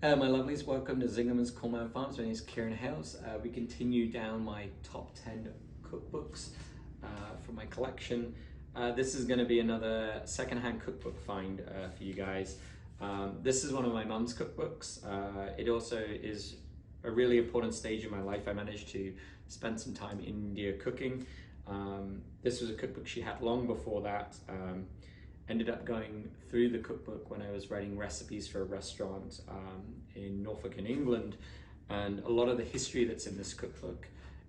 My lovelies, welcome to Zingerman's Coleman Farms. My name is Kieron Hales. We continue down my top 10 cookbooks from my collection. This is going to be another secondhand cookbook find for you guys. This is one of my mum's cookbooks. It also is a really important stage in my life. I managed to spend some time in India cooking. This was a cookbook she had long before that. Ended up going through the cookbook when I was writing recipes for a restaurant in Norfolk in England, and a lot of the history that's in this cookbook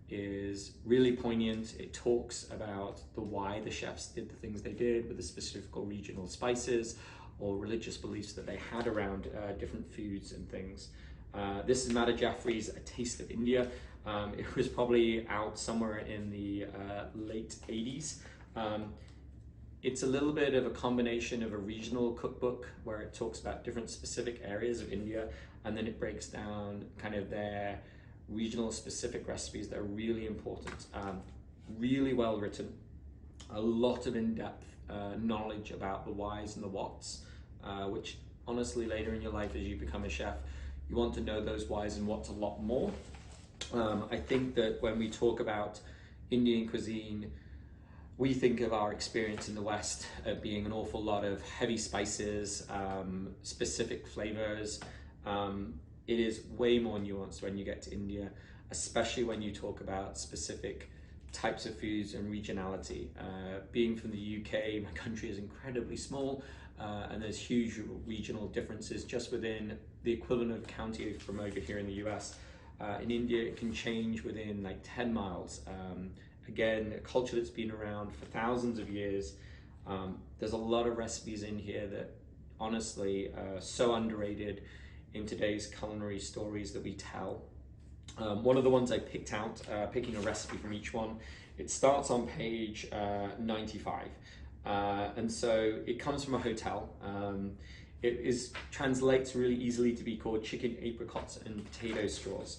is really poignant. It talks about the why the chefs did the things they did with the specific or regional spices or religious beliefs that they had around different foods and things. This is Madhur Jaffrey's A Taste of India. It was probably out somewhere in the late 80s. It's a little bit of a combination of a regional cookbook where it talks about different specific areas of India, and then it breaks down kind of their regional specific recipes that are really important. Really well written, a lot of in-depth knowledge about the whys and the whats, which honestly later in your life as you become a chef, you want to know those whys and whats a lot more. I think that when we talk about Indian cuisine, we think of our experience in the West being an awful lot of heavy spices, specific flavors. It is way more nuanced when you get to India, especially when you talk about specific types of foods and regionality. Being from the UK, my country is incredibly small, and there's huge regional differences just within the equivalent of a county from over here in the US. In India, it can change within like 10 miles. Again, a culture that's been around for thousands of years. There's a lot of recipes in here that honestly are so underrated in today's culinary stories that we tell. One of the ones I picked out, picking a recipe from each one, it starts on page 95. And so it comes from a hotel. It translates really easily to be called chicken apricots and potato straws.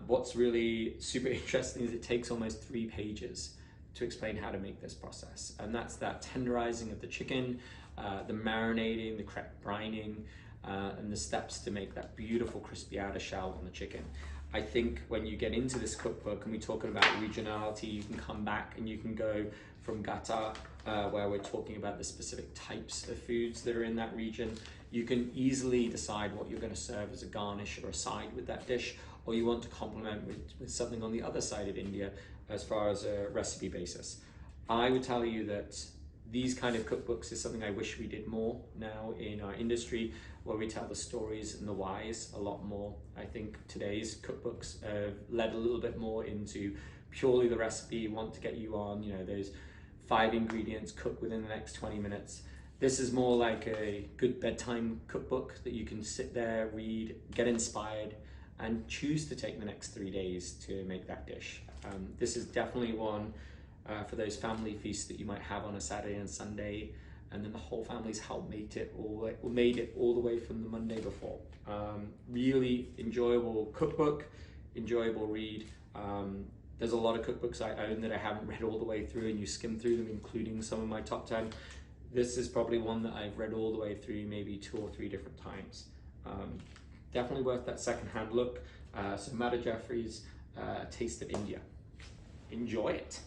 What's really super interesting is it takes almost 3 pages to explain how to make this process. And that's that tenderizing of the chicken, the marinating, the correct brining, and the steps to make that beautiful crispy outer shell on the chicken. I think when you get into this cookbook and we're talking about regionality, you can come back and you can go from Gata, where we're talking about the specific types of foods that are in that region. You can easily decide what you're going to serve as a garnish or a side with that dish, or you want to complement with something on the other side of India as far as a recipe basis. I would tell you that these kind of cookbooks is something I wish we did more now in our industry, where we tell the stories and the whys a lot more. I think today's cookbooks led a little bit more into purely the recipe, want to get you on, those 5 ingredients, cook within the next 20 minutes. This is more like a good bedtime cookbook that you can sit there, read, get inspired, and choose to take the next 3 days to make that dish. This is definitely one for those family feasts that you might have on a Saturday and Sunday, and then the whole family's helped made it all the way from the Monday before. Really enjoyable cookbook, enjoyable read. There's a lot of cookbooks I own that I haven't read all the way through, and you skim through them, including some of my top 10. This is probably one that I've read all the way through maybe 2 or 3 different times. Definitely worth that second-hand look. So Madhur Jaffrey's Taste of India. Enjoy it.